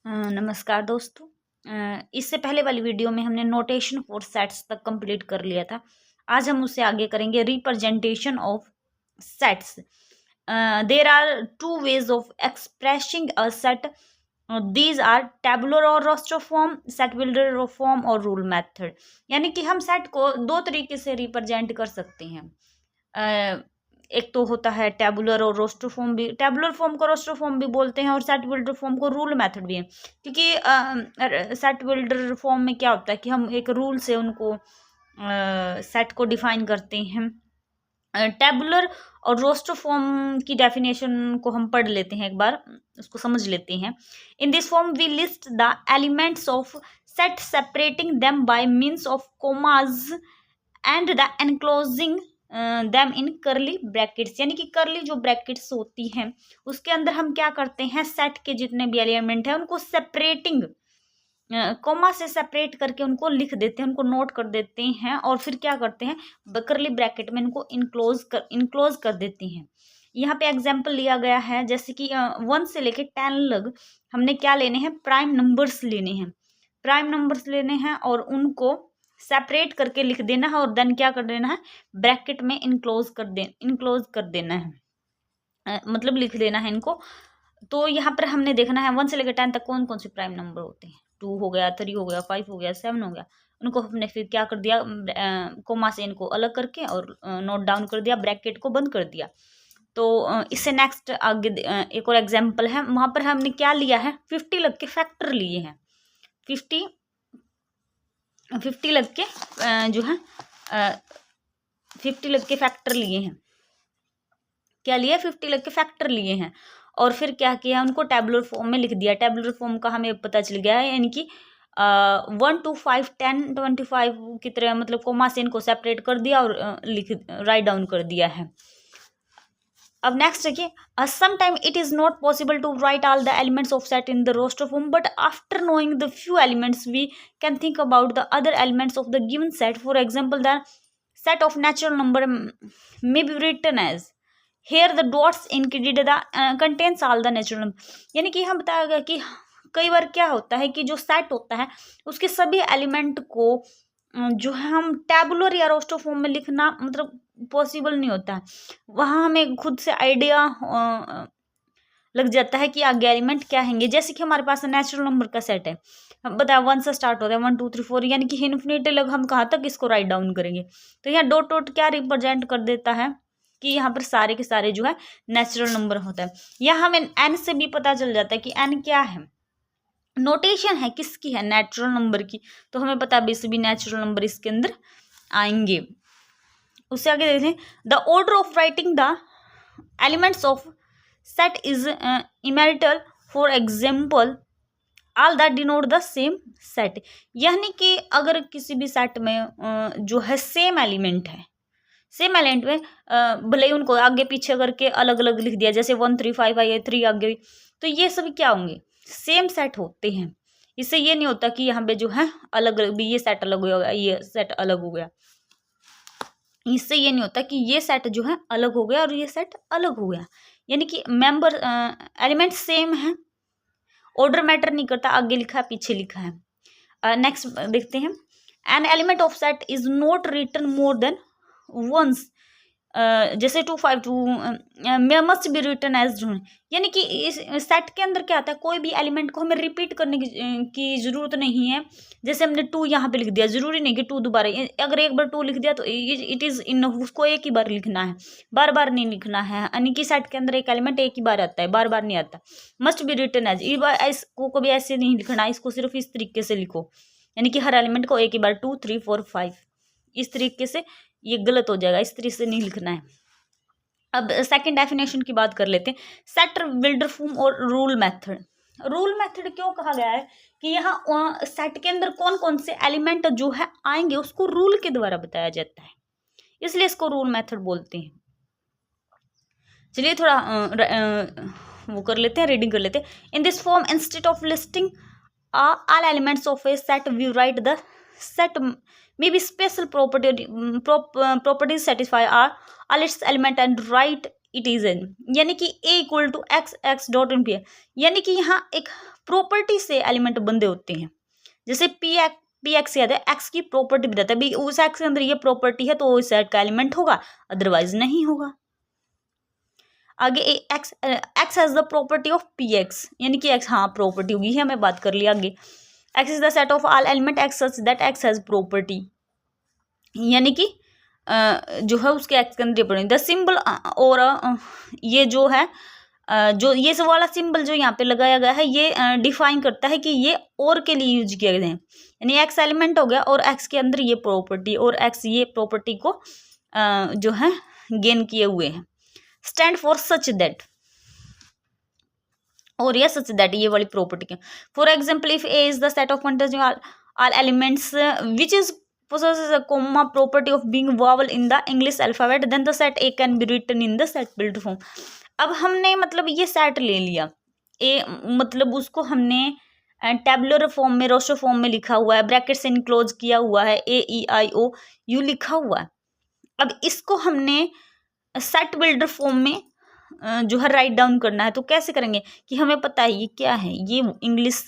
नमस्कार दोस्तों। इससे पहले वाली वीडियो में हमने नोटेशन फॉर सेट्स तक कंप्लीट कर लिया था। आज हम उससे आगे करेंगे representation of sets. There are two ways of expressing a set. These are tabular or roster form, set builder form or rule method. यानी कि हम सेट को दो तरीके से रिप्रेजेंट कर सकते हैं। एक तो होता है टेबुलर और रोस्टर फॉर्म भी, टेबुलर फॉर्म को रोस्टर फॉर्म भी बोलते हैं और सेट बिल्डर फॉर्म को रूल मेथड भी है। क्योंकि सेट बिल्डर फॉर्म में क्या होता है कि हम एक रूल से उनको सेट को डिफाइन करते हैं। टेबुलर और रोस्टर फॉर्म की डेफिनेशन को हम पढ़ लेते हैं, एक बार उसको समझ लेते हैं। In this form we list the elements of set separating them by means of commas and the enclosing them in curly brackets. यानी कि करली जो ब्रैकेट्स होती हैं उसके अंदर हम क्या करते हैं, सेट के जितने भी एलिमेंट हैं उनको सेपरेटिंग कोमा से सेपरेट करके उनको लिख देते हैं, उनको नोट कर देते हैं और फिर क्या करते हैं, करली ब्रैकेट में इनको इनक्लोज कर देते हैं। यहाँ पे एग्जाम्पल लिया गया है, जैसे कि 1 से लेके 10 लग हमने क्या लेने हैं, प्राइम नंबर्स लेने हैं। प्राइम नंबर्स लेने हैं और उनको सेपरेट करके लिख देना है और देन क्या कर देना है, ब्रैकेट में इनक्लोज कर देना है, मतलब लिख देना है इनको। तो यहाँ पर हमने देखना है 1 से लेकर 10 तक कौन कौन से प्राइम नंबर होते हैं। 2 हो गया, 3 हो गया, 5 हो गया, 7 हो गया। उनको हमने फिर क्या कर दिया, कोमा से इनको अलग करके और नोट डाउन कर दिया, ब्रैकेट को बंद कर दिया। तो इससे नेक्स्ट आगे एक और एग्जाम्पल है, वहाँ पर हमने क्या लिया है, 50 लग के फैक्टर लिए हैं। 50 लग के जो है 50 लग के फैक्टर लिए हैं। क्या लिए, 50 लग के फैक्टर लिए हैं और फिर क्या किया, उनको टेबुलर फॉर्म में लिख दिया। टेबुलर फॉर्म का हमें पता चल गया है, यानी कि 1 2 5 10 25 की तरह, मतलब कोमा से इनको सेपरेट कर दिया और राइट डाउन कर दिया है। अब नेक्स्ट देखिए, sometime it is not possible to write all the elements of set in the roster form, but after knowing the few elements we can think about the other elements of the given set. For example, the set of natural number may be written as, here the dots indicated the contains all the natural number। यानी कि हम बताया गया कि कई बार क्या होता है कि जो सेट होता है उसके सभी एलिमेंट को जो है हम टैबुलर या रोस्टर फॉर्म में लिखना मतलब पॉसिबल नहीं होता है। वहाँ हमें खुद से आइडिया लग जाता है कि आगे एलिमेंट क्या हैंगे। जैसे कि हमारे पास नेचुरल नंबर का सेट है, हम बताया 1 से स्टार्ट होता है, 1 2 3 4, यानी कि इन्फिनिटी लग हम कहाँ तक इसको राइट डाउन करेंगे। तो यहाँ डॉट डॉट क्या रिप्रेजेंट कर देता है कि यहाँ पर सारे के सारे जो है नेचुरल नंबर होता है। यहाँ हमें एन से भी पता चल जाता है कि एन क्या है, नोटेशन है किसकी है, नेचुरल नंबर की। तो हमें पता है भी नेचुरल नंबर इसके अंदर आएंगे। उससे आगे देखते हैं, the order of writing the elements of set is immaterial. For example, all that denote the same set. यानी कि अगर किसी भी सेट में जो है सेम एलिमेंट है, सेम एलिमेंट में भले ही उनको आगे पीछे करके अलग अलग लिख दिया, जैसे 1 3 5 आई है, 3 आगे, तो ये सभी क्या होंगे, सेम सेट होते हैं। इससे ये नहीं होता कि यहाँ पे जो है अलग अलग भी, ये सेट अलग हो गया, ये सेट अलग हो गया। इससे ये नहीं होता कि ये सेट जो है अलग हो गया और ये सेट अलग हो गया। यानी कि मेंबर एलिमेंट सेम है, ऑर्डर मैटर नहीं करता, आगे लिखा है पीछे लिखा है। नेक्स्ट देखते हैं, an element of set is not written more than once. जैसे 2 5 2 मस्ट बी रिटन एज। यानी कि इस सेट के अंदर क्या आता है, कोई भी एलिमेंट को हमें रिपीट करने की जरूरत नहीं है। जैसे हमने 2 यहाँ पे लिख दिया, जरूरी नहीं कि 2 दोबारा, अगर एक बार 2 लिख दिया तो इट इज इनफ, उसको एक ही बार लिखना है, बार बार नहीं लिखना है। यानी कि सेट के अंदर एक एलिमेंट एक ही बार आता है, बार बार नहीं आता। मस्ट बी रिटन एज, इसको कभी ऐसे नहीं लिखना, इसको सिर्फ इस तरीके से लिखो, यानी कि हर एलिमेंट को एक ही बार 2 3 4 5 इस तरीके से, ये गलत हो जाएगा, इस तरीके से नहीं लिखना है। अब सेकंड डेफिनेशन की बात कर लेते हैं, set builder form or rule method. Rule method क्यों कहा गया है कि यहाँ सेट के अंदर कौन कौन से एलिमेंट जो है आएंगे उसको रूल के द्वारा बताया जाता है, इसलिए इसको रूल मेथड बोलते हैं। चलिए थोड़ा वो कर लेते हैं, रीडिंग कर लेते हैं। In this form instead of listing all elements of a set we write the set may be special properties satisfy all its element and write it is an, यानी कि a equal to x x dot in P है। यानी कि यहाँ एक property से element बंधे होते हैं। जैसे पी एक्स याद है, एक्स की प्रॉपर्टी बताता है भाई उस एक्स के अंदर ये प्रॉपर्टी है तो इस सेट का एलिमेंट होगा, अदरवाइज नहीं होगा। आगे x has the property of P x, यानी कि एक्स हाँ प्रॉपर्टी होगी, है हमें बात कर लिया आगे। X is the set of all element x such that x has property, यानी कि जो है उसके एक्स के अंदर द सिंबल और ये जो है जो ये सब वाला सिंबल जो यहाँ पे लगाया गया है ये डिफाइन करता है कि ये और के लिए यूज किया गया है, यानी एक्स एलिमेंट हो गया और एक्स के अंदर ये प्रॉपर्टी और एक्स ये प्रॉपर्टी को जो है गेन किए हुए हैं। स्टैंड फॉर सच दैट, और ये सच दैट ये वाली property. For example if A is the set of containing all elements which is possesses a comma property of being vowel in the English alphabet, then the set A can be written in the set built form। अब हमने मतलब ये set ले लिया ए, मतलब उसको हमने tabular form में रोस्टर फॉर्म में लिखा हुआ है, ब्रैकेट से इनक्लोज किया हुआ है, AEIOU लिखा हुआ है। अब इसको हमने सेट बिल्डर फॉर्म में जो है राइट डाउन करना है, तो कैसे करेंगे कि हमें पता है ये क्या है, ये इंग्लिश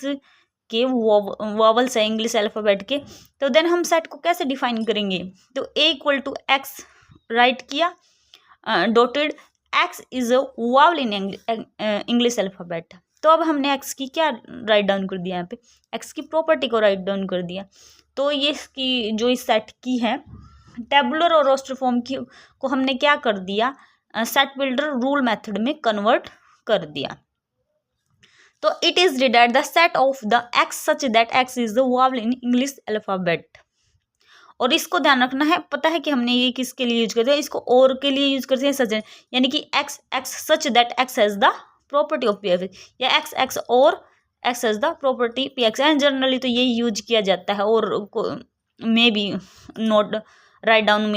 के वॉवल्स है इंग्लिश अल्फ़ाबेट के, तो देन हम सेट को कैसे डिफाइन करेंगे, तो A equal to x right किया dotted, x is a vowel in English alphabet. तो अब हमने एक्स की क्या राइट डाउन कर दिया, यहाँ पे एक्स की प्रॉपर्टी को राइट डाउन कर दिया। तो ये इसकी जो इस सेट की है टेबुलर और रोस्टर फॉर्म की को हमने क्या कर दिया, सेट बिल्डर रूल मेथड में कन्वर्ट कर दिया। तो it is read as the set of the x such that x is the vowel in English alphabet. और इसको ध्यान रखना है, पता है कि हमने ये किसके लिए यूज करते हैं, इसको और के लिए यूज करते हैं सच, यानी कि x x such that x has the property of P x, या एक्स एक्स और x has the property P x. And generally तो यही यूज किया जाता है, और may be note write down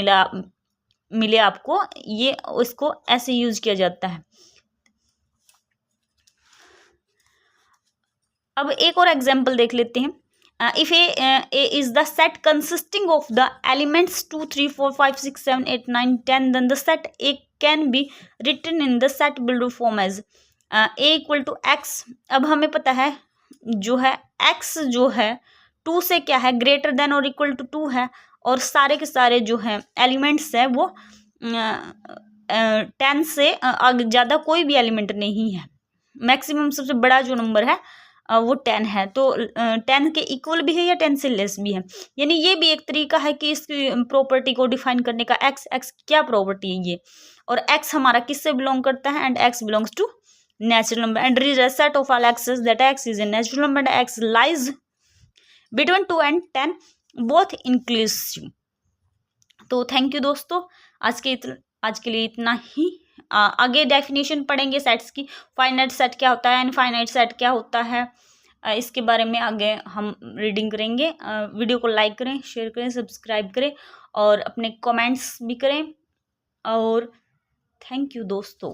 मिले आपको, ये इसको ऐसे यूज किया जाता है। अब एक और एग्जाम्पल देख लेते हैं। If A is the set consisting of the elements 2 3 4 5 6 7 8 9 10, then the set A can be written in the set builder form as A equal to x. अब हमें पता है जो है एक्स जो है 2 से क्या है ग्रेटर देन और इक्वल टू 2 है, और सारे के सारे जो है एलिमेंट्स है वो 10 से ज़्यादा कोई भी एलिमेंट नहीं है। मैक्सिमम सबसे बड़ा जो नंबर है वो 10 है, तो 10 के इक्वल भी है या 10 से लेस भी है, यानी ये भी एक तरीका है कि इस प्रॉपर्टी को डिफाइन करने का। एक्स एक्स क्या प्रॉपर्टी है ये, और एक्स हमारा किससे बिलोंग करता है, and x belongs to natural number, and there is a set of all x's that x is a natural number and x lies between 2 and 10 both inclusive। तो thank you दोस्तों, आज के लिए इतना ही। आगे डेफिनेशन पढ़ेंगे सेट्स की, finite set क्या होता है, इनफाइनाइट सेट क्या होता है, इसके बारे में आगे हम रीडिंग करेंगे। वीडियो को लाइक करें, शेयर करें, सब्सक्राइब करें और अपने कमेंट्स भी करें, और थैंक यू दोस्तों।